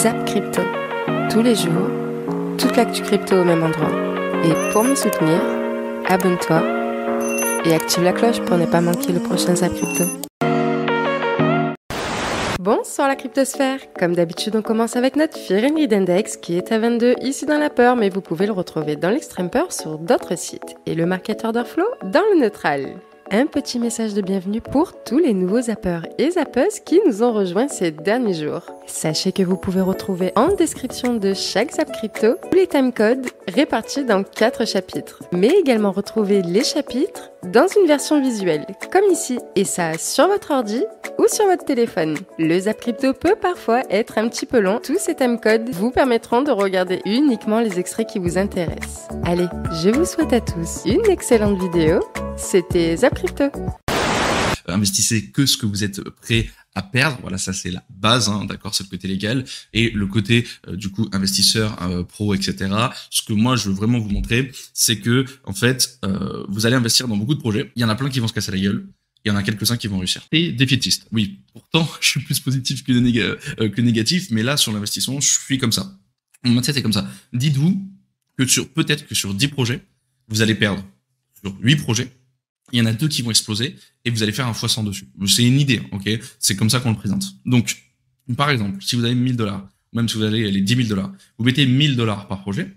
Zap Crypto. Tous les jours, toute l'actu crypto au même endroit. Et pour me soutenir, abonne-toi et active la cloche pour ne pas manquer le prochain Zap Crypto. Bonsoir la cryptosphère. Comme d'habitude, on commence avec notre Fear and Greed Index qui est à 22 ici dans la peur, mais vous pouvez le retrouver dans l'Extreme Peur sur d'autres sites et le Market Order Flow dans le neutral. Un petit message de bienvenue pour tous les nouveaux zappeurs et zappeuses qui nous ont rejoints ces derniers jours. Sachez que vous pouvez retrouver en description de chaque Zap Crypto tous les timecodes répartis dans 4 chapitres, mais également retrouver les chapitres dans une version visuelle, comme ici, et ça sur votre ordi ou sur votre téléphone. Le Zap Crypto peut parfois être un petit peu long. Tous ces timecodes vous permettront de regarder uniquement les extraits qui vous intéressent. Allez, je vous souhaite à tous une excellente vidéo. C'était Zap Crypto. Investissez que ce que vous êtes prêt à perdre. Voilà, ça c'est la base, hein, d'accord, c'est le côté légal. Et le côté, du coup, investisseur, pro, etc. Ce que moi, je veux vraiment vous montrer, c'est que, en fait, vous allez investir dans beaucoup de projets. Il y en a plein qui vont se casser la gueule. Il y en a quelques-uns qui vont réussir. Et défaitiste. Oui, pourtant, je suis plus positif que négatif, mais là, sur l'investissement, je suis comme ça. Mon mindset est comme ça. Dites-vous que peut-être que sur 10 projets, vous allez perdre. Sur 8 projets, il y en a 2 qui vont exploser et vous allez faire un x100 dessus. C'est une idée, ok? C'est comme ça qu'on le présente. Donc, par exemple, si vous avez 1000 $, même si vous avez les 10 000 $, vous mettez 1000 $ par projet.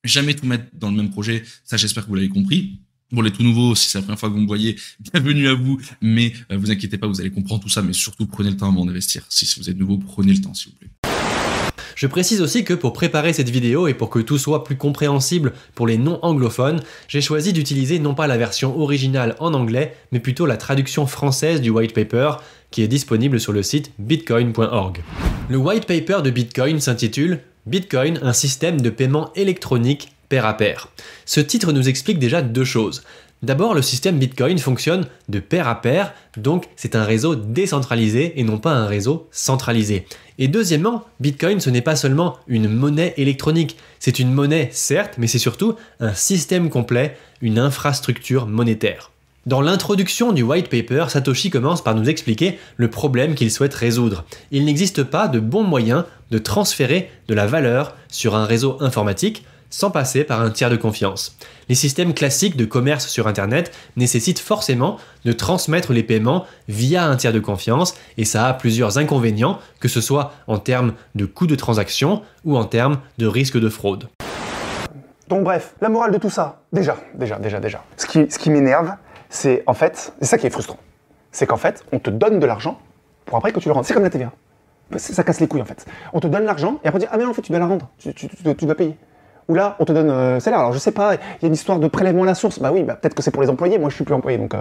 Jamais tout mettre dans le même projet. Ça, j'espère que vous l'avez compris. Pour les tout nouveaux, si c'est la première fois que vous me voyez, bienvenue à vous. Mais vous inquiétez pas, vous allez comprendre tout ça. Mais surtout, prenez le temps avant d'investir. Si vous êtes nouveau, prenez le temps, s'il vous plaît. Je précise aussi que pour préparer cette vidéo et pour que tout soit plus compréhensible pour les non-anglophones, j'ai choisi d'utiliser non pas la version originale en anglais, mais plutôt la traduction française du white paper qui est disponible sur le site bitcoin.org. Le white paper de Bitcoin s'intitule « Bitcoin, un système de paiement électronique pair à pair ». Ce titre nous explique déjà 2 choses. D'abord, le système Bitcoin fonctionne de pair à pair, donc c'est un réseau décentralisé et non pas un réseau centralisé. Et deuxièmement, Bitcoin ce n'est pas seulement une monnaie électronique, c'est une monnaie certes, mais c'est surtout un système complet, une infrastructure monétaire. Dans l'introduction du white paper, Satoshi commence par nous expliquer le problème qu'il souhaite résoudre. Il n'existe pas de bon moyen de transférer de la valeur sur un réseau informatique sans passer par un tiers de confiance. Les systèmes classiques de commerce sur Internet nécessitent forcément de transmettre les paiements via un tiers de confiance et ça a plusieurs inconvénients, que ce soit en termes de coût de transaction ou en termes de risque de fraude. Donc bref, la morale de tout ça, déjà. Ce qui m'énerve, c'est en fait, c'est ça qui est frustrant, c'est qu'en fait, on te donne de l'argent pour après que tu le rendes. C'est comme la TVA. Ça casse les couilles en fait. On te donne l'argent et après on dit ah mais non, en fait tu dois la rendre, tu dois payer. Ou là, on te donne salaire. Alors je sais pas, il y a une histoire de prélèvement à la source. Bah oui, peut-être que c'est pour les employés. Moi, je suis plus employé, donc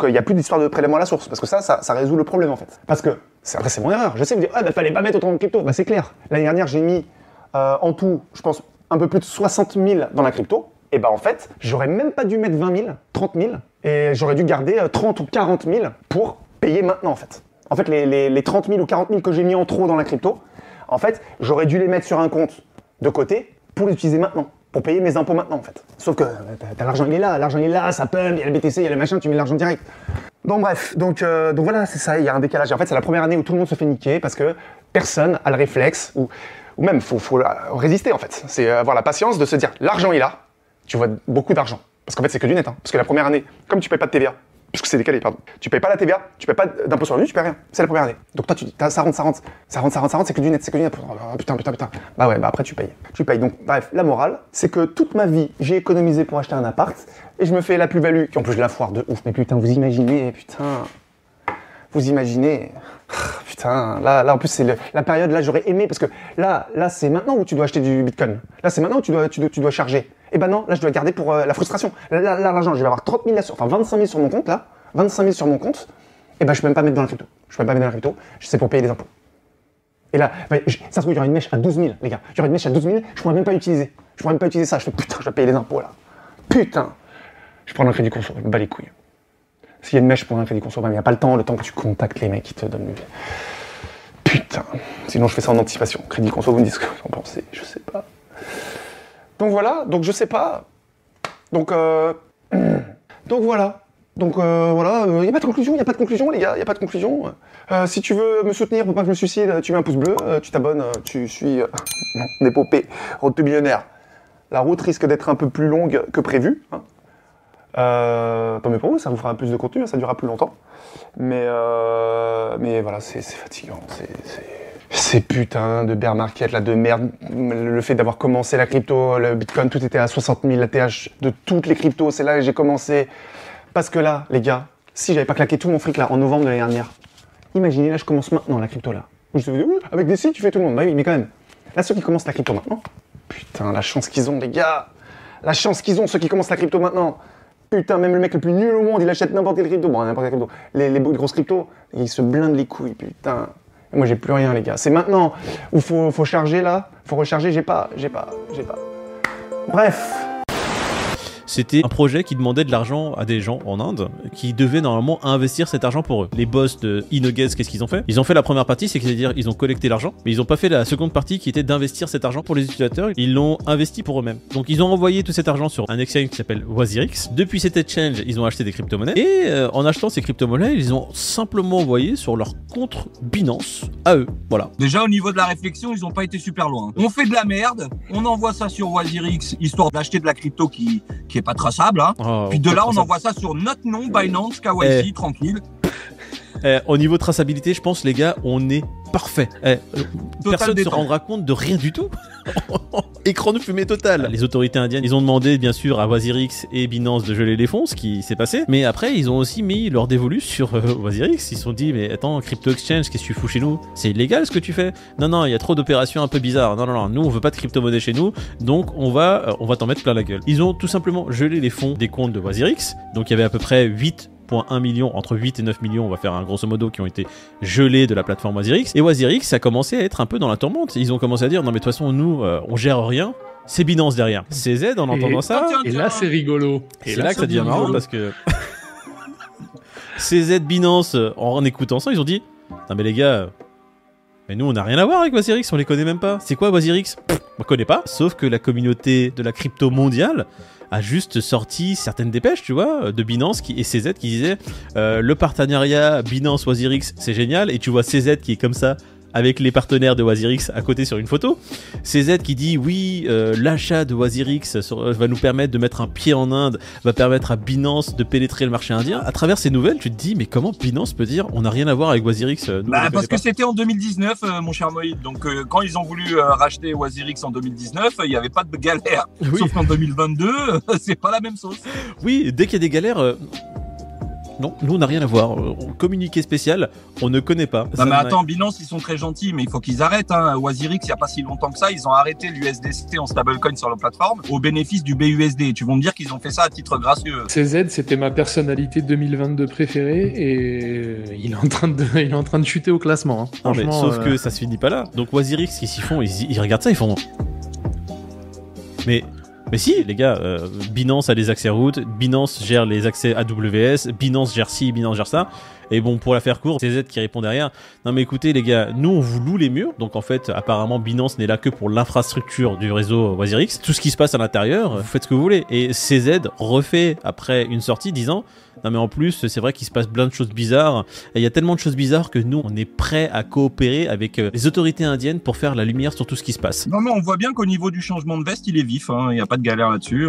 il y a plus d'histoire de prélèvement à la source parce que ça résout le problème en fait. Parce que après c'est mon erreur. Je sais, vous dites fallait pas mettre autant de crypto. Bah c'est clair. L'année dernière, j'ai mis en tout, je pense, un peu plus de 60 000 dans la crypto. Et bah en fait, j'aurais même pas dû mettre 20 000, 30 000, et j'aurais dû garder 30 ou 40 000 pour payer maintenant en fait. En fait, les 30 000 ou 40 000 que j'ai mis en trop dans la crypto, en fait, j'aurais dû les mettre sur un compte de côté pour les utiliser maintenant, pour payer mes impôts maintenant en fait. Sauf que t'as l'argent il est là, ça pump, il y a le BTC, il y a le machin, tu mets l'argent direct. Donc bref, donc voilà, c'est ça, il y a un décalage. Et en fait, c'est la première année où tout le monde se fait niquer parce que personne a le réflexe, ou même faut résister en fait. C'est avoir la patience de se dire, l'argent est là, tu vois beaucoup d'argent. Parce qu'en fait, c'est que du net, hein. Parce que la première année, comme tu payes pas de TVA, puisque c'est décalé, pardon. Tu payes pas la TVA, tu payes pas d'impôt sur le revenu, tu payes rien. C'est la première année. Donc toi, tu dis, ça rentre, c'est que du net, c'est que du net. Oh, putain. Bah ouais, bah après tu payes. Donc bref, la morale, c'est que toute ma vie, j'ai économisé pour acheter un appart, et je me fais la plus-value, qui en plus je la foire de ouf. Mais putain, vous imaginez, putain, là en plus c'est la période, là j'aurais aimé, parce que là c'est maintenant où tu dois acheter du Bitcoin. Là c'est maintenant où tu dois charger. Et ben non, là je dois garder pour la frustration. Là l'argent, je vais avoir 30 000 enfin 25 000 sur mon compte là, 25 000 sur mon compte, et ben je peux même pas mettre dans la crypto. C'est pour payer les impôts. Et là, ça se trouve, il y aura une mèche à 12 000, les gars. Il y aura une mèche à 12 000, je pourrais même pas utiliser. Ça, je fais putain, je vais payer les impôts là. Putain, je prends un crédit conso, je me bats les couilles. S'il y a une mèche pour un crédit conso, il n'y a pas le temps que tu contactes les mecs qui te donnent le... Putain, sinon je fais ça en anticipation. Crédit conso, vous me dites ce que vous en pensez, je sais pas. Donc voilà, donc je sais pas. Donc voilà. Donc voilà, il n'y a pas de conclusion, il n'y a pas de conclusion les gars, il n'y a pas de conclusion. Si tu veux me soutenir pour pas que je me suicide, tu mets un pouce bleu, tu t'abonnes, tu suis mon épopée, Road to Millionnaire. La route risque d'être un peu plus longue que prévu. Hein. Tant mieux pour vous, ça vous fera plus de contenu, ça durera plus longtemps. Mais voilà, c'est fatigant, ces putains de bear market là, de merde. Le fait d'avoir commencé la crypto, le Bitcoin, tout était à 60 000, la TH de toutes les cryptos, c'est là que j'ai commencé. Parce que là, les gars, si j'avais pas claqué tout mon fric là en novembre de l'année dernière, imaginez, là je commence maintenant la crypto là. Je te dis, oui, avec des sites, tu fais tout le monde. Bah oui, mais quand même. Là, ceux qui commencent la crypto maintenant, putain, la chance qu'ils ont, les gars. La chance qu'ils ont, ceux qui commencent la crypto maintenant. Putain, même le mec le plus nul au monde, il achète n'importe quelle crypto. Bon, n'importe quelle crypto. Les grosses cryptos, ils se blindent les couilles, putain. Et moi, j'ai plus rien, les gars. C'est maintenant où faut charger là, faut recharger, j'ai pas. Bref. C'était un projet qui demandait de l'argent à des gens en Inde qui devaient normalement investir cet argent pour eux. Les boss de Inoguez, qu'est-ce qu'ils ont fait? Ils ont fait la première partie, c'est-à-dire ils ont collecté l'argent, mais ils n'ont pas fait la seconde partie qui était d'investir cet argent pour les utilisateurs. Ils l'ont investi pour eux-mêmes. Donc ils ont envoyé tout cet argent sur un exchange qui s'appelle WazirX. Depuis cet exchange, ils ont acheté des crypto-monnaies et en achetant ces crypto-monnaies, ils ont simplement envoyé sur leur compte Binance à eux. Voilà. Déjà au niveau de la réflexion, ils n'ont pas été super loin. On fait de la merde, on envoie ça sur WazirX histoire d'acheter de la crypto qui est pas traçable, hein. Oh, puis de là on envoie ça sur notre nom, Binance, KYC, tranquille. Au niveau traçabilité, je pense les gars, on est parfait. Personne ne se rendra compte de rien du tout. Écran de fumée total. Les autorités indiennes, ils ont demandé bien sûr à WazirX et Binance de geler les fonds, ce qui s'est passé. Mais après, ils ont aussi mis leur dévolu sur WazirX. Ils se sont dit, mais attends, crypto exchange, qu'est-ce que tu fous chez nous? C'est illégal ce que tu fais? Non, il y a trop d'opérations un peu bizarres. Non, nous on veut pas de crypto-monnaie chez nous, donc on va t'en mettre plein la gueule. Ils ont tout simplement gelé les fonds des comptes de WazirX. Donc il y avait à peu près 8,1 millions, entre 8 et 9 millions, on va faire un grosso modo, qui ont été gelés de la plateforme WazirX. Et WazirX a commencé à être un peu dans la tourmente. Ils ont commencé à dire, non mais de toute façon, nous, on gère rien. C'est Binance derrière. CZ, en entendant ça... Et là, c'est rigolo. C'est là que ça devient marrant, parce que... CZ, Binance, en écoutant ça, ils ont dit, non mais les gars... Mais nous, on n'a rien à voir avec WazirX, on les connaît même pas. C'est quoi WazirX? On connaît pas. Sauf que la communauté de la crypto mondiale a juste sorti certaines dépêches, tu vois, de Binance et CZ qui disaient le partenariat Binance-WazirX, c'est génial. Et tu vois CZ qui est comme ça, avec les partenaires de WazirX à côté sur une photo. CZ qui dit oui, l'achat de WazirX va nous permettre de mettre un pied en Inde, va permettre à Binance de pénétrer le marché indien. À travers ces nouvelles, tu te dis mais comment Binance peut dire on n'a rien à voir avec WazirX? Parce que c'était en 2019, mon cher Moïd. Donc quand ils ont voulu racheter WazirX en 2019, il n'y avait pas de galère. Oui. Sauf qu'en 2022, c'est pas la même sauce. Oui, dès qu'il y a des galères... Non, nous on n'a rien à voir. Communiqué spécial, on ne connaît pas. Non mais attends, Binance ils sont très gentils, mais il faut qu'ils arrêtent. Hein. WazirX, il n'y a pas si longtemps que ça, ils ont arrêté l'USDC en stablecoin sur la plateforme au bénéfice du BUSD. Tu vas me dire qu'ils ont fait ça à titre gracieux. CZ, c'était ma personnalité 2022 préférée et il est en train de chuter au classement. Hein. Non, mais sauf que ça se finit pas là. Donc WazirX, qu'est-ce qu'ils font? Ils regardent ça, ils font... Mais si, les gars, Binance a les accès route, Binance gère les accès AWS, Binance gère ci, Binance gère ça. Et bon, pour la faire court, CZ qui répond derrière. Non mais écoutez les gars, nous on vous loue les murs. Donc en fait, apparemment Binance n'est là que pour l'infrastructure du réseau WazirX. Tout ce qui se passe à l'intérieur, vous faites ce que vous voulez. Et CZ refait après une sortie disant... Non mais en plus, c'est vrai qu'il se passe plein de choses bizarres. Et il y a tellement de choses bizarres que nous, on est prêts à coopérer avec les autorités indiennes pour faire la lumière sur tout ce qui se passe. Non mais on voit bien qu'au niveau du changement de veste, il est vif. Hein. Il n'y a pas de galère là-dessus.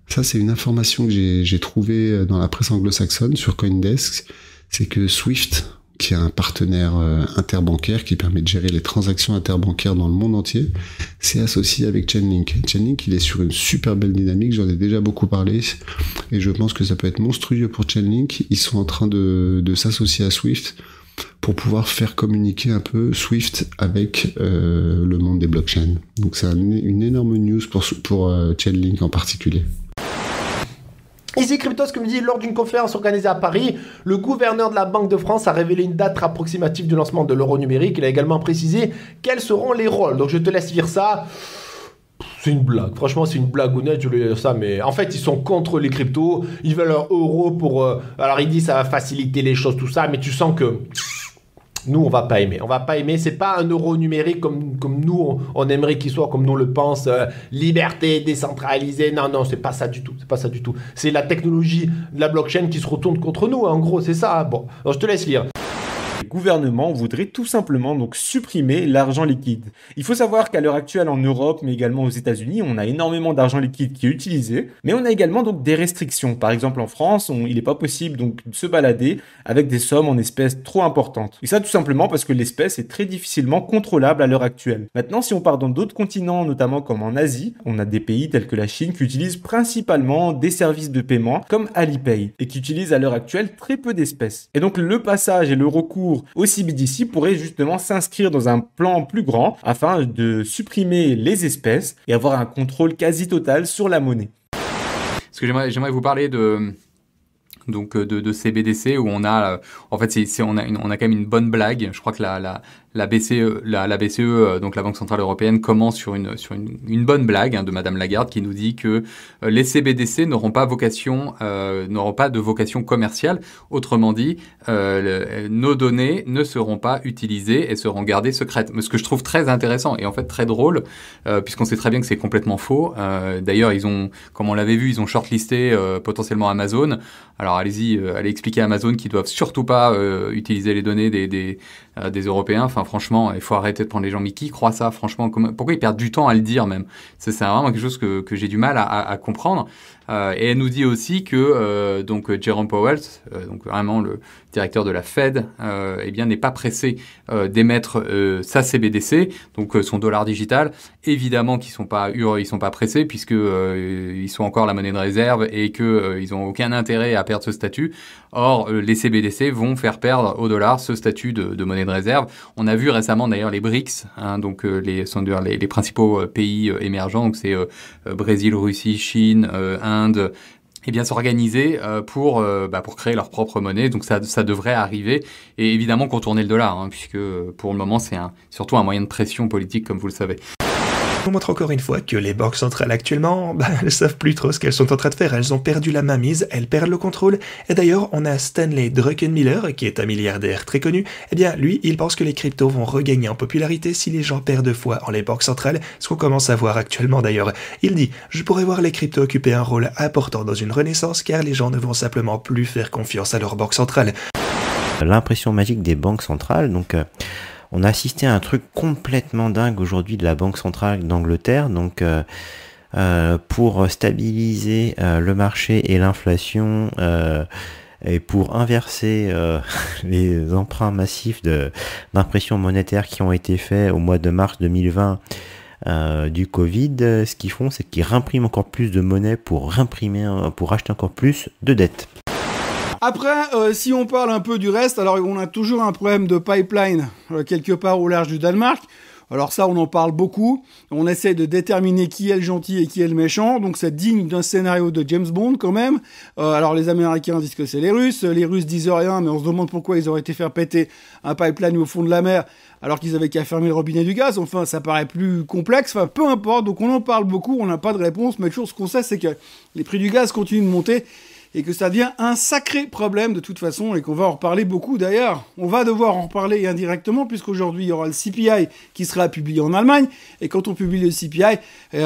Ça, c'est une information que j'ai trouvée dans la presse anglo-saxonne sur CoinDesk. C'est que Swift, qui est un partenaire interbancaire qui permet de gérer les transactions interbancaires dans le monde entier, s'est associé avec Chainlink. Chainlink, il est sur une super belle dynamique, j'en ai déjà beaucoup parlé, et je pense que ça peut être monstrueux pour Chainlink. Ils sont en train de s'associer à Swift pour pouvoir faire communiquer un peu Swift avec le monde des blockchains. Donc c'est une énorme news pour Chainlink en particulier. Ici Cryptos, comme dit, lors d'une conférence organisée à Paris, le gouverneur de la Banque de France a révélé une date approximative du lancement de l'euro numérique. Il a également précisé quels seront les rôles. Donc je te laisse lire ça. C'est une blague. Franchement, c'est une blague honnête, je vais dire ça. Mais en fait, ils sont contre les cryptos. Ils veulent leur euro pour... Alors, il dit ça va faciliter les choses, tout ça. Mais tu sens que... nous, on va pas aimer. On va pas aimer. C'est pas un euro numérique comme nous, on aimerait qu'il soit, comme nous on le pense, liberté, décentralisée. Non, non, c'est pas ça du tout. C'est pas ça du tout. C'est la technologie de la blockchain qui se retourne contre nous. En gros, c'est ça. Bon, alors je te laisse lire. Le gouvernement voudrait tout simplement donc supprimer l'argent liquide. Il faut savoir qu'à l'heure actuelle en Europe, mais également aux États-Unis, on a énormément d'argent liquide qui est utilisé, mais on a également donc des restrictions. Par exemple en France, il n'est pas possible donc de se balader avec des sommes en espèces trop importantes. Et ça tout simplement parce que l'espèce est très difficilement contrôlable à l'heure actuelle. Maintenant, si on part dans d'autres continents, notamment comme en Asie, on a des pays tels que la Chine qui utilisent principalement des services de paiement comme Alipay et qui utilisent à l'heure actuelle très peu d'espèces. Et donc le passage et le recours au CBDC pourrait justement s'inscrire dans un plan plus grand afin de supprimer les espèces et avoir un contrôle quasi total sur la monnaie. Parce que j'aimerais vous parler de CBDC où on a en fait on a quand même une bonne blague. Je crois que la BCE, donc la Banque Centrale Européenne, commence sur une bonne blague de Madame Lagarde qui nous dit que les CBDC n'auront pas de vocation commerciale. Autrement dit, nos données ne seront pas utilisées et seront gardées secrètes. Mais ce que je trouve très intéressant et en fait très drôle, puisqu'on sait très bien que c'est complètement faux. D'ailleurs, comme on l'avait vu, ils ont shortlisté potentiellement Amazon. Alors allez-y, allez expliquer à Amazon qu'ils doivent surtout pas utiliser les données des Européens. Enfin, franchement, il faut arrêter de prendre les gens. Mais qui croit ça, franchement? Pourquoi ils perdent du temps à le dire même? C'est vraiment quelque chose que j'ai du mal à comprendre. Et elle nous dit aussi que Jerome Powell, donc vraiment le directeur de la Fed, eh bien n'est pas pressé d'émettre sa CBDC, donc son dollar digital. Évidemment qu'ils sont pas pressés puisque ils sont encore la monnaie de réserve et que ils ont aucun intérêt à perdre ce statut. Or, les CBDC vont faire perdre au dollar ce statut de monnaie de réserve. On a vu récemment d'ailleurs les BRICS, donc les principaux pays émergents, donc c'est Brésil, Russie, Chine, Inde, eh bien s'organiser pour créer leur propre monnaie. Donc ça devrait arriver et évidemment contourner le dollar, puisque pour le moment c'est surtout un moyen de pression politique, comme vous le savez. On montre encore une fois que les banques centrales actuellement, elles savent plus trop ce qu'elles sont en train de faire, elles ont perdu la mainmise, elles perdent le contrôle. Et d'ailleurs, on a Stanley Druckenmiller, qui est un milliardaire très connu. Eh bien, lui, il pense que les cryptos vont regagner en popularité si les gens perdent foi en les banques centrales, ce qu'on commence à voir actuellement d'ailleurs. Il dit « Je pourrais voir les cryptos occuper un rôle important dans une renaissance, car les gens ne vont simplement plus faire confiance à leur banque centrale. » L'impression magique des banques centrales, donc... on a assisté à un truc complètement dingue aujourd'hui de la Banque centrale d'Angleterre, donc pour stabiliser le marché et l'inflation et pour inverser les emprunts massifs d'impression monétaire qui ont été faits au mois de mars 2020 du Covid, ce qu'ils font, c'est qu'ils réimpriment encore plus de monnaie pour acheter encore plus de dettes. Après, si on parle un peu du reste, alors on a toujours un problème de pipeline quelque part au large du Danemark. Alors ça, on en parle beaucoup. On essaie de déterminer qui est le gentil et qui est le méchant. Donc c'est digne d'un scénario de James Bond quand même. Alors les Américains disent que c'est les Russes disent rien, mais on se demande pourquoi ils auraient été faire péter un pipeline au fond de la mer alors qu'ils avaient qu'à fermer le robinet du gaz. Enfin, ça paraît plus complexe. Enfin, peu importe. Donc on en parle beaucoup, on n'a pas de réponse. Mais toujours ce qu'on sait, c'est que les prix du gaz continuent de monter et que ça devient un sacré problème de toute façon et qu'on va en reparler beaucoup d'ailleurs. On va devoir en reparler indirectement puisqu'aujourd'hui il y aura le CPI qui sera publié en Allemagne et quand on publie le CPI,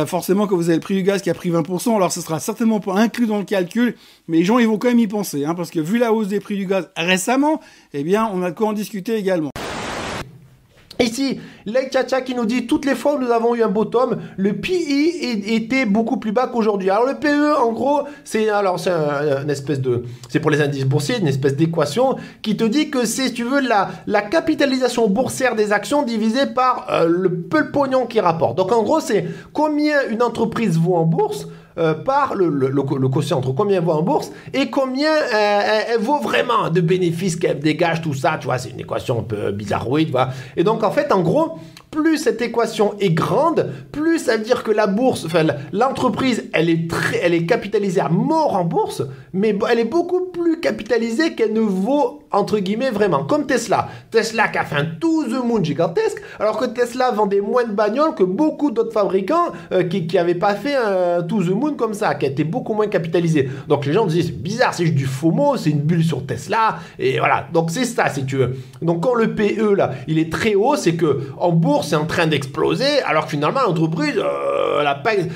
forcément quand vous avez le prix du gaz qui a pris 20%, alors ça sera certainement pas inclus dans le calcul, mais les gens ils vont quand même y penser, parce que vu la hausse des prix du gaz récemment, eh bien on a de quoi en discuter également. Ici, Lake Chacha qui nous dit toutes les fois où nous avons eu un bottom, le PE était beaucoup plus bas qu'aujourd'hui. Alors le PE, en gros, c'est une espèce de, c'est pour les indices boursiers, une espèce d'équation qui te dit que c'est, si tu veux, la capitalisation boursière des actions divisée par le peu de pognon qui rapporte. Donc en gros, c'est combien une entreprise vaut en bourse par le quotient entre combien elle vaut en bourse et combien elle vaut vraiment de bénéfices qu'elle dégage, tout ça, tu vois, c'est une équation un peu bizarroïde, tu vois. Et donc, en fait, en gros, plus cette équation est grande, plus ça veut dire que la bourse, enfin l'entreprise, elle est capitalisée à mort en bourse, mais elle est beaucoup plus capitalisée qu'elle ne vaut, entre guillemets, vraiment. Comme Tesla. Tesla qui a fait un to the moon gigantesque, alors que Tesla vendait moins de bagnoles que beaucoup d'autres fabricants qui n'avaient pas fait un to the moon comme ça, qui a été beaucoup moins capitalisé. Donc les gens disaient, c'est bizarre, c'est juste du FOMO, c'est une bulle sur Tesla, et voilà. Donc c'est ça, si tu veux. Donc quand le PE, là, il est très haut, c'est que en bourse, c'est en train d'exploser, alors que finalement, l'entreprise,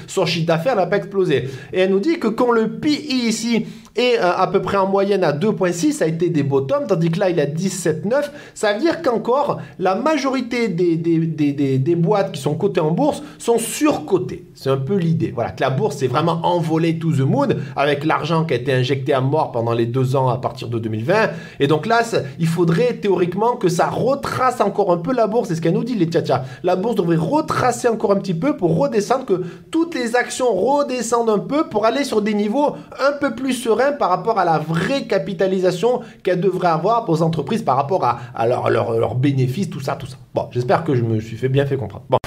son chiffre d'affaires n'a pas explosé. Et elle nous dit que quand le PI ici est à peu près en moyenne à 2,6, ça a été des bottoms, tandis que là, il a 17,9. Ça veut dire qu'encore, la majorité des boîtes qui sont cotées en bourse sont surcotées. C'est un peu l'idée. Voilà, que la bourse s'est vraiment envolée to the moon avec l'argent qui a été injecté à mort pendant les 2 ans à partir de 2020. Et donc là, il faudrait théoriquement que ça retrace encore un peu la bourse. C'est ce qu'elle nous dit, les tcha-tcha. La bourse devrait retracer encore un petit peu pour redescendre, que toutes les actions redescendent un peu pour aller sur des niveaux un peu plus sereins par rapport à la vraie capitalisation qu'elles devraient avoir pour les entreprises par rapport à leurs bénéfices, tout ça. Bon, j'espère que je me suis bien fait comprendre. Bon.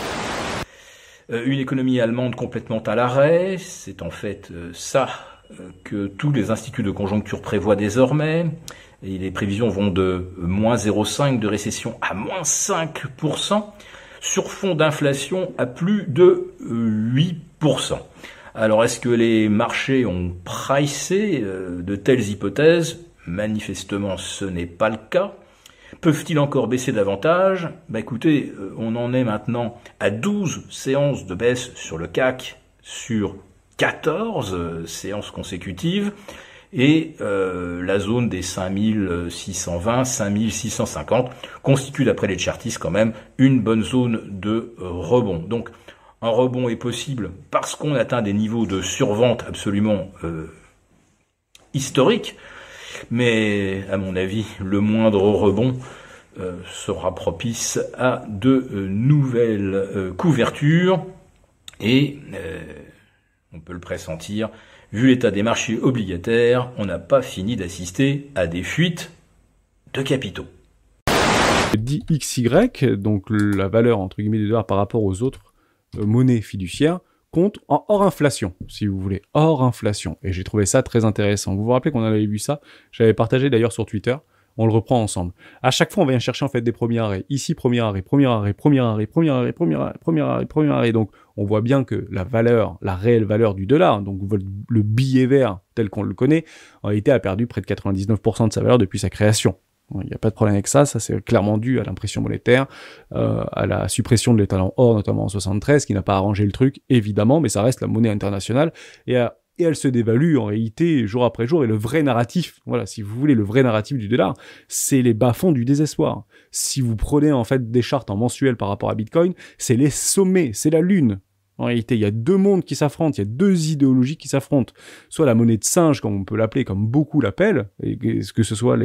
Une économie allemande complètement à l'arrêt, c'est en fait ça que tous les instituts de conjoncture prévoient désormais. Et les prévisions vont de moins 0,5 de récession à moins 5%, sur fond d'inflation à plus de 8%. Alors est-ce que les marchés ont pricé de telles hypothèses? Manifestement, ce n'est pas le cas. Peuvent-ils encore baisser davantage? Écoutez, on en est maintenant à 12 séances de baisse sur le CAC sur 14 séances consécutives. Et la zone des 5620, 5650 constitue, d'après les chartistes, quand même une bonne zone de rebond. Donc, un rebond est possible parce qu'on atteint des niveaux de survente absolument historiques. Mais, à mon avis, le moindre rebond sera propice à de nouvelles couvertures. Et, on peut le pressentir, vu l'état des marchés obligataires, on n'a pas fini d'assister à des fuites de capitaux. DXY, donc la valeur entre guillemets du dollar par rapport aux autres monnaies fiduciaires, compte en hors inflation, si vous voulez, hors inflation. Et j'ai trouvé ça très intéressant. Vous vous rappelez qu'on avait vu ça? J'avais partagé d'ailleurs sur Twitter. On le reprend ensemble. À chaque fois, on vient chercher en fait des premiers arrêts. Ici, premier arrêt, premier arrêt, premier arrêt, premier arrêt, premier arrêt, premier arrêt, premier arrêt. Donc, on voit bien que la valeur, la réelle valeur du dollar, donc le billet vert tel qu'on le connaît, en réalité a perdu près de 99% de sa valeur depuis sa création. Il n'y a pas de problème avec ça, c'est clairement dû à l'impression monétaire, à la suppression de l'étalon or, notamment en 73, qui n'a pas arrangé le truc, évidemment, mais ça reste la monnaie internationale, et elle se dévalue en réalité jour après jour. Et le vrai narratif, voilà, si vous voulez, le vrai narratif du dollar, c'est les bas-fonds du désespoir. Si vous prenez en fait des charts en mensuel par rapport à Bitcoin, c'est les sommets, c'est la lune. En réalité, il y a deux mondes qui s'affrontent, il y a deux idéologies qui s'affrontent. Soit la monnaie de singe, comme on peut l'appeler, comme beaucoup l'appellent, et que ce soit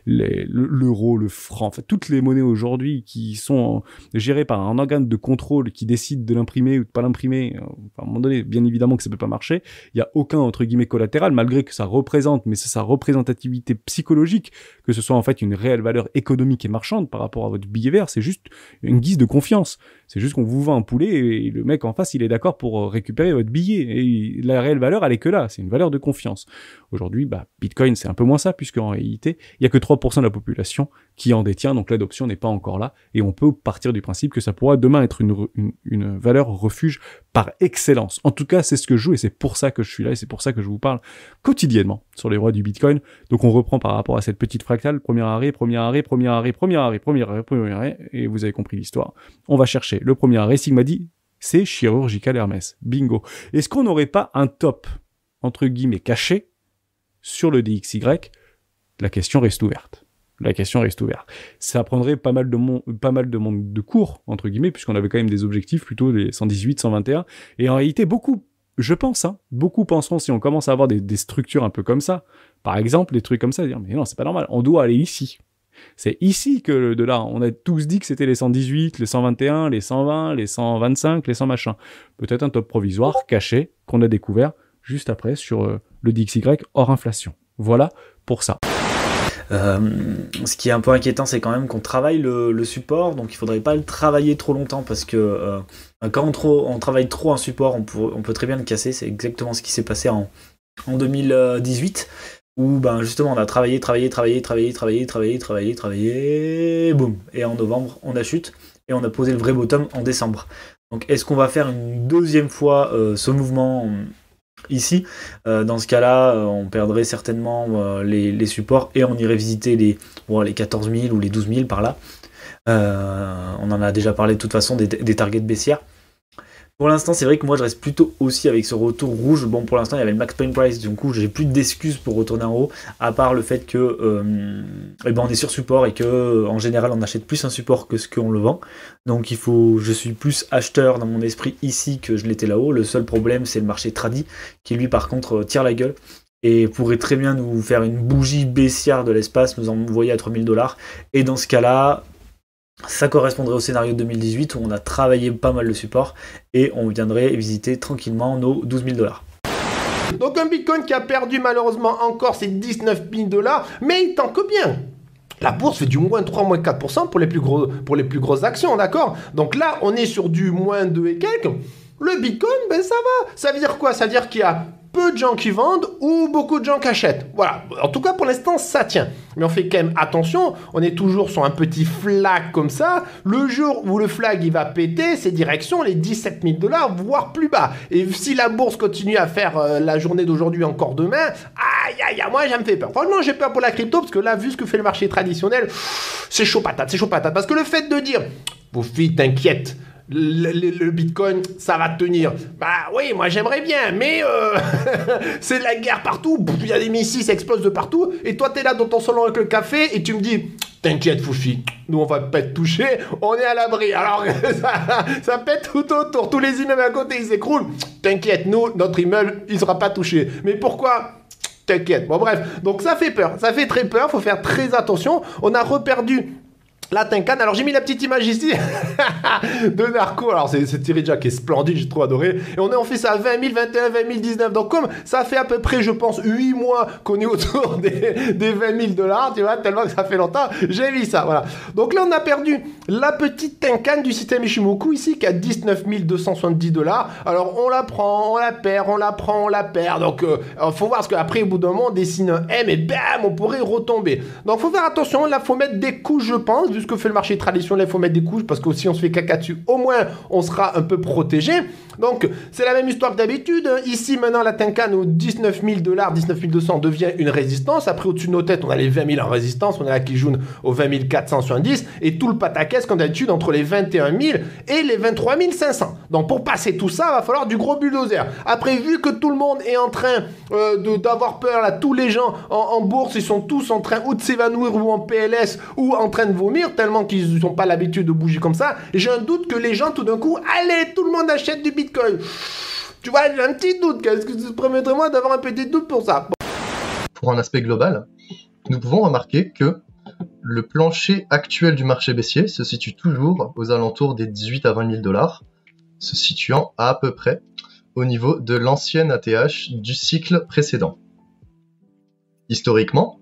l'euro, le franc, en fait, toutes les monnaies aujourd'hui qui sont gérées par un organe de contrôle qui décide de l'imprimer ou de pas l'imprimer, à un moment donné, bien évidemment que ça peut pas marcher. Il y a aucun, entre guillemets, collatéral, malgré que ça représente, mais c'est sa représentativité psychologique, que ce soit en fait une réelle valeur économique et marchande par rapport à votre billet vert, c'est juste une guise de confiance. C'est juste qu'on vous vend un poulet et le mec en face, il est d'accord pour récupérer votre billet. Et la réelle valeur, elle est que là. C'est une valeur de confiance. Aujourd'hui, Bitcoin, c'est un peu moins ça, puisqu'en réalité, il y a que 3% de la population qui en détient, donc l'adoption n'est pas encore là. Et on peut partir du principe que ça pourra demain être une valeur refuge par excellence. En tout cas, c'est ce que je joue et c'est pour ça que je suis là et c'est pour ça que je vous parle quotidiennement sur les rois du Bitcoin. Donc on reprend par rapport à cette petite fractale, premier arrêt, premier arrêt, premier arrêt, premier arrêt, premier arrêt, premier arrêt, et vous avez compris l'histoire. On va chercher le premier arrêt, Sigma dit, c'est Chirurgical Hermès. Bingo. Est-ce qu'on n'aurait pas un top, entre guillemets, caché sur le DXY? La question reste ouverte. La question reste ouverte. Ça prendrait pas mal de monde de cours, entre guillemets, puisqu'on avait quand même des objectifs, plutôt les 118, 121. Et en réalité, beaucoup, je pense, beaucoup penseront, si on commence à avoir des structures un peu comme ça, par exemple, des trucs comme ça, dire, mais non, c'est pas normal, on doit aller ici. C'est ici que le dollar, on a tous dit que c'était les 118, les 121, les 120, les 125, les 100 machins. Peut-être un top provisoire, caché, qu'on a découvert juste après sur le DXY hors inflation. Voilà pour ça. Ce qui est un peu inquiétant, c'est quand même qu'on travaille le support, donc il faudrait pas le travailler trop longtemps parce que quand on travaille trop un support, on peut très bien le casser. C'est exactement ce qui s'est passé en 2018 où justement on a travaillé, boum, et en novembre on a chute et on a posé le vrai bottom en décembre. Donc est-ce qu'on va faire une deuxième fois ce mouvement ici? Dans ce cas-là, on perdrait certainement les supports et on irait visiter les 14 000 ou les 12 000 par là. On en a déjà parlé de toute façon des targets baissières. Pour l'instant, c'est vrai que moi je reste plutôt aussi avec ce retour rouge. Bon, pour l'instant, il y avait le max point price, du coup, j'ai plus d'excuses pour retourner en haut, à part le fait que on est sur support et que en général, on achète plus un support que ce qu'on le vend. Donc, je suis plus acheteur dans mon esprit ici que je l'étais là-haut. Le seul problème, c'est le marché tradi qui lui, par contre, tire la gueule et pourrait très bien nous faire une bougie baissière de l'espace, nous envoyer à 3 000 $. Et dans ce cas-là, ça correspondrait au scénario de 2018 où on a travaillé pas mal le support et on viendrait visiter tranquillement nos 12 000 $. Donc un Bitcoin qui a perdu malheureusement encore ses 19 000 $, mais il tanque bien. La bourse fait du moins 3, moins 4% pour les plus grosses actions, d'accord? Donc là, on est sur du moins 2 et quelques. Le Bitcoin, ça va. Ça veut dire quoi? Ça veut dire qu'il y a peu de gens qui vendent ou beaucoup de gens qui achètent. Voilà. En tout cas, pour l'instant, ça tient. Mais on fait quand même attention. On est toujours sur un petit flag comme ça. Le jour où le flag il va péter, c'est direction les 17 000 $, voire plus bas. Et si la bourse continue à faire la journée d'aujourd'hui encore demain, aïe, moi, ça me fait peur. Franchement, j'ai peur pour la crypto parce que là, vu ce que fait le marché traditionnel, c'est chaud patate. Parce que le fait de dire, vos filles, t'inquiète, le Bitcoin, ça va tenir. Oui, moi j'aimerais bien, mais c'est la guerre partout. Il y a des missiles, ça explose de partout. Et toi, t'es là dans ton salon avec le café et tu me dis, t'inquiète, Foufi, nous on va pas être touchés, on est à l'abri. Alors ça pète tout autour, tous les immeubles à côté ils s'écroulent. T'inquiète, nous, notre immeuble, il sera pas touché. Mais pourquoi? T'inquiète. Bon, bref, donc ça fait peur, ça fait très peur. Faut faire très attention. On a reperdu la Tenkan. Alors j'ai mis la petite image ici de Narco. Alors c'est Thierry Jack qui est splendide, j'ai trop adoré. Et on fait ça à 20 000, 21, 20 000, 19. Donc comme ça fait à peu près, je pense, 8 mois qu'on est autour des 20 000 $, tu vois, tellement que ça fait longtemps, j'ai mis ça, voilà. Donc là on a perdu la petite Tenkan du système Ishimoku ici qui a 19 270 $. Alors on la prend, on la perd, on la prend, on la perd. Donc faut voir parce qu'après au bout d'un moment on dessine un M et bam, on pourrait retomber. Donc faut faire attention, là faut mettre des couches, je pense. Vu ce que fait le marché traditionnel, il faut mettre des couches parce que si on se fait caca dessus, au moins on sera un peu protégé. Donc c'est la même histoire que d'habitude. Ici maintenant la Tenkan aux 19 000 $, 19 200 devient une résistance. Après au-dessus de nos têtes on a les 20 000 en résistance, on a la Kijun aux 20 470 et tout le pataquès comme d'habitude entre les 21 000 et les 23 500. Donc pour passer tout ça, il va falloir du gros bulldozer. Après vu que tout le monde est en train d'avoir peur, là tous les gens en bourse ils sont tous en train ou de s'évanouir ou en PLS ou en train de vomir tellement qu'ils n'ont pas l'habitude de bouger comme ça, j'ai un doute que les gens tout d'un coup, allez, tout le monde achète du Bitcoin. Tu vois, j'ai un petit doute. Qu'est-ce que tu permettrais-moi d'avoir un petit doute pour ça? Pour un aspect global, nous pouvons remarquer que le plancher actuel du marché baissier se situe toujours aux alentours des 18 à 20 000 $, se situant à peu près au niveau de l'ancienne ATH du cycle précédent. Historiquement,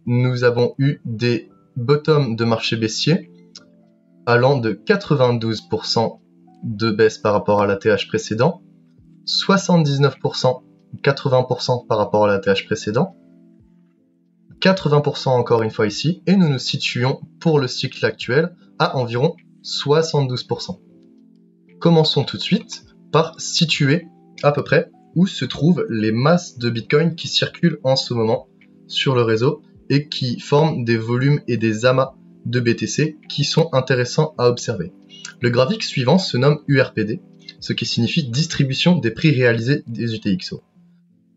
nous avons eu des bottom de marché baissier allant de 92% de baisse par rapport à l'ATH précédent, 79%, 80% par rapport à l'ATH précédent, 80% encore une fois ici, et nous nous situons pour le cycle actuel à environ 72%. Commençons tout de suite par situer à peu près où se trouvent les masses de Bitcoin qui circulent en ce moment sur le réseau et qui forment des volumes et des amas de BTC qui sont intéressants à observer. Le graphique suivant se nomme URPD, ce qui signifie distribution des prix réalisés des UTXO.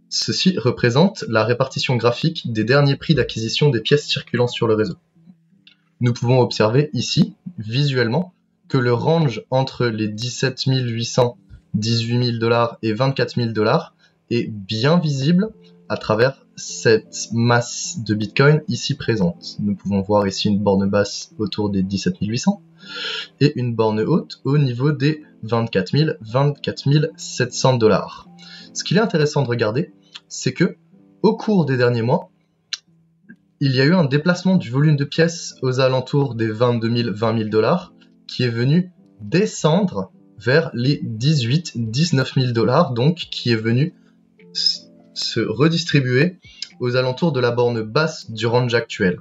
Ceci représente la répartition graphique des derniers prix d'acquisition des pièces circulant sur le réseau. Nous pouvons observer ici, visuellement, que le range entre les 17 800, 18 000 $ et 24 000 $ est bien visible à travers cette masse de Bitcoin ici présente. Nous pouvons voir ici une borne basse autour des 17 800 et une borne haute au niveau des 24 000, 24 700 $. Ce qu'il est intéressant de regarder, c'est que au cours des derniers mois, il y a eu un déplacement du volume de pièces aux alentours des 22 000, 20 000 dollars qui est venu descendre vers les 18 19 000 dollars, donc qui est venu se redistribuer aux alentours de la borne basse du range actuel.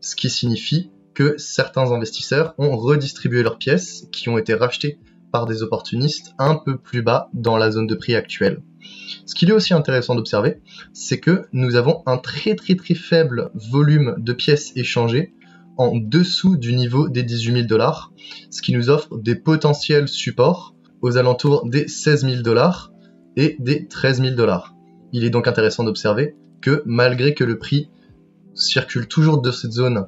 Ce qui signifie que certains investisseurs ont redistribué leurs pièces qui ont été rachetées par des opportunistes un peu plus bas dans la zone de prix actuelle. Ce qu'il est aussi intéressant d'observer, c'est que nous avons un très faible volume de pièces échangées en dessous du niveau des 18 000 dollars, ce qui nous offre des potentiels supports aux alentours des 16 000 dollars et des 13 000 dollars. Il est donc intéressant d'observer que malgré que le prix circule toujours de cette zone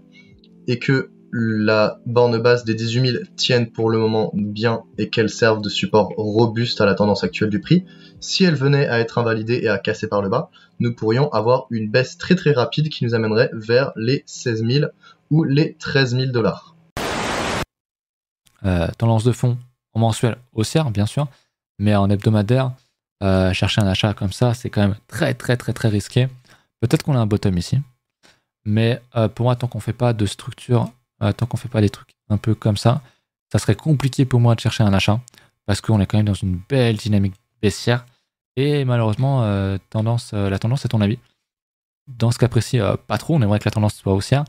et que la borne basse des 18 000 tienne pour le moment bien et qu'elle serve de support robuste à la tendance actuelle du prix, si elle venait à être invalidée et à casser par le bas, nous pourrions avoir une baisse très rapide qui nous amènerait vers les 16 000 ou les 13 000 dollars. Tendance de fond en mensuel haussière, bien sûr, mais en hebdomadaire, chercher un achat comme ça, c'est quand même très risqué. Peut-être qu'on a un bottom ici, mais pour moi, tant qu'on fait pas de structure, tant qu'on fait pas des trucs un peu comme ça serait compliqué pour moi de chercher un achat parce qu'on est quand même dans une belle dynamique baissière et malheureusement la tendance est ton avis. Dans ce cas précis, pas trop, on aimerait que la tendance soit haussière,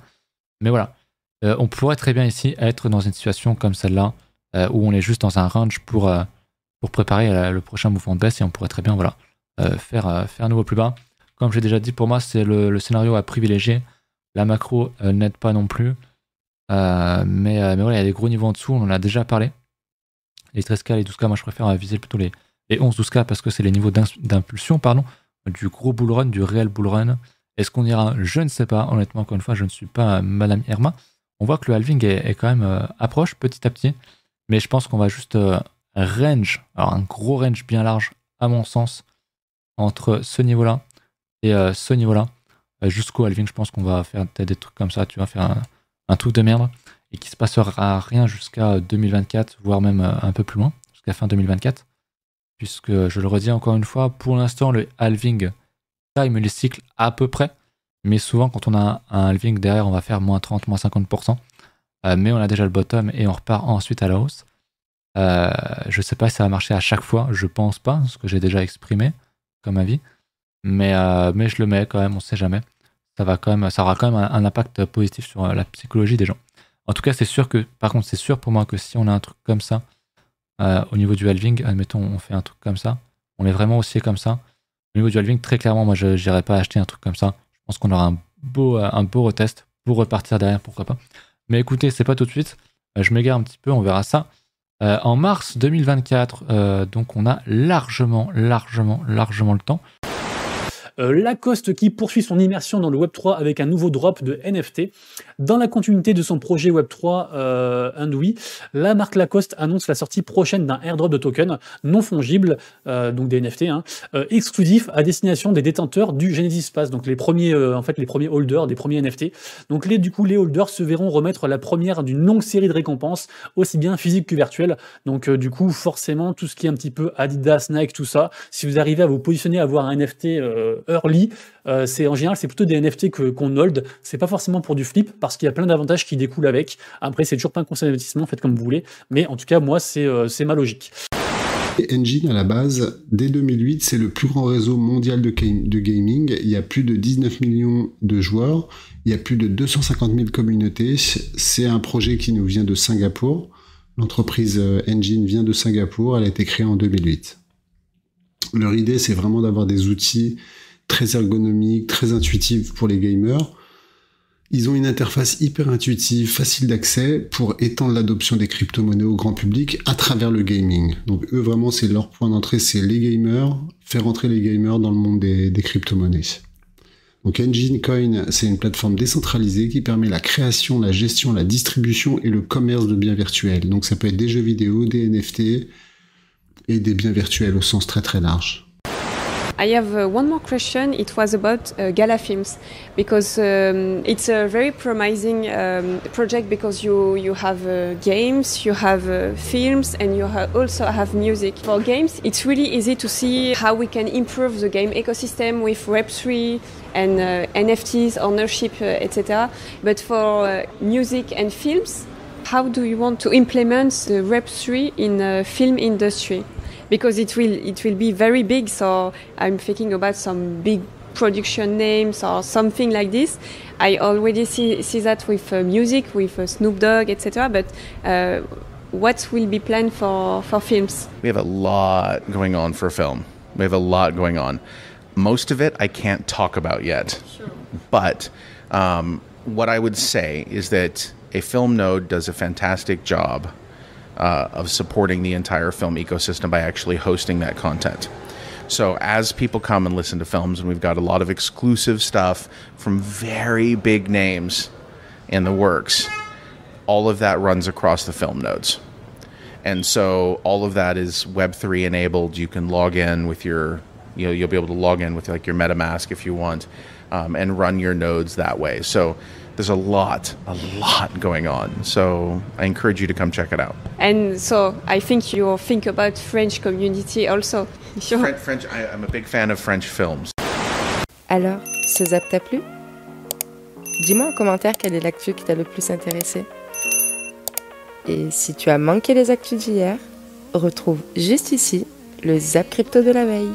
mais voilà, on pourrait très bien ici être dans une situation comme celle-là où on est juste dans un range pour préparer le prochain mouvement de baisse et on pourrait très bien faire un nouveau plus bas. Comme j'ai déjà dit, pour moi c'est le scénario à privilégier. La macro n'aide pas non plus. Mais voilà, il y a des gros niveaux en dessous, on en a déjà parlé. Les 13K, les 12K, moi je préfère viser plutôt les 11-12K parce que c'est les niveaux d'impulsion, du gros bull run, du réel bull run. Est-ce qu'on ira? Je ne sais pas, honnêtement, encore une fois, je ne suis pas Madame Irma. On voit que le halving est quand même approche petit à petit, mais je pense qu'on va juste range, alors un gros range bien large, à mon sens, entre ce niveau-là et ce niveau-là, jusqu'au halving. Je pense qu'on va faire des trucs comme ça, tu vas faire un truc de merde et qui se passera rien jusqu'à 2024, voire même un peu plus loin, jusqu'à fin 2024, puisque je le redis encore une fois, pour l'instant le halving time les cycles à peu près, mais souvent quand on a un halving derrière on va faire moins 30, moins 50%, mais on a déjà le bottom et on repart ensuite à la hausse. Je sais pas si ça va marcher à chaque fois, je pense pas, ce que j'ai déjà exprimé comme avis, mais je le mets quand même, on sait jamais. Ça aura quand même un impact positif sur la psychologie des gens. En tout cas, c'est sûr que, par contre, c'est sûr pour moi que si on a un truc comme ça, au niveau du halving, admettons, on fait un truc comme ça, on est vraiment haussier comme ça. Au niveau du halving, très clairement, moi, je n'irai pas acheter un truc comme ça. Je pense qu'on aura un beau retest pour repartir derrière, pourquoi pas. Mais écoutez, c'est pas tout de suite. Je m'égare un petit peu, on verra ça. En mars 2024, donc on a largement le temps. Lacoste qui poursuit son immersion dans le Web3 avec un nouveau drop de NFT. Dans la continuité de son projet Web3 Andouille, la marque Lacoste annonce la sortie prochaine d'un airdrop de tokens non fongibles, donc des NFT, exclusifs à destination des détenteurs du Genesis Pass, donc les premiers holders des premiers NFT. Donc les holders se verront remettre la première d'une longue série de récompenses, aussi bien physiques que virtuelles. Donc du coup, forcément, tout ce qui est un petit peu Adidas, Nike, tout ça, si vous arrivez à vous positionner à avoir un NFT early, c'est en général c'est plutôt des NFT qu'on hold, c'est pas forcément pour du flip parce qu'il y a plein d'avantages qui découlent avec. Après c'est toujours pas un conseil d'investissement, faites comme vous voulez, mais en tout cas moi c'est ma logique. Engine à la base, dès 2008, c'est le plus grand réseau mondial de gaming. Il y a plus de 19 millions de joueurs, il y a plus de 250 000 communautés. C'est un projet qui nous vient de Singapour. L'entreprise Engine vient de Singapour, elle a été créée en 2008. Leur idée, c'est vraiment d'avoir des outils très ergonomiques, très intuitifs pour les gamers. Ils ont une interface hyper intuitive, facile d'accès pour étendre l'adoption des crypto-monnaies au grand public à travers le gaming. Donc eux, vraiment, c'est leur point d'entrée, c'est les gamers, faire entrer les gamers dans le monde des crypto-monnaies. Donc Engine Coin, c'est une plateforme décentralisée qui permet la création, la gestion, la distribution et le commerce de biens virtuels. Donc ça peut être des jeux vidéo, des NFT et des biens virtuels au sens très très large. I have one more question. It was about Gala Films, because it's a very promising project, because you have games, you have films, and you also have music. For games, it's really easy to see how we can improve the game ecosystem with Web3 and NFTs, ownership, etc. But for music and films, how do you want to implement the Web3 in the film industry? Because it will be very big, so I'm thinking about some big production names or something like this. I already see that with music, with Snoop Dogg, etc. But what will be planned for films? We have a lot going on for film. We have a lot going on. Most of it I can't talk about yet. Sure. But what I would say is that a film node does a fantastic job of supporting the entire film ecosystem by actually hosting that content. So as people come and listen to films, and we've got a lot of exclusive stuff from very big names in the works, all of that runs across the film nodes. And so all of that is Web3 enabled. You can log in with your, you'll be able to log in with like your MetaMask if you want, and run your nodes that way. So there's a lot going on. So I encourage you to come check it out. And so I think you think about French community also. French, I'm a big fan of French films. Alors, ce zap t'a plu? Dis-moi en commentaire quelle est l'actu qui t'a le plus intéressé. Et si tu as manqué les actus d'hier, retrouve juste ici le zap crypto de la veille.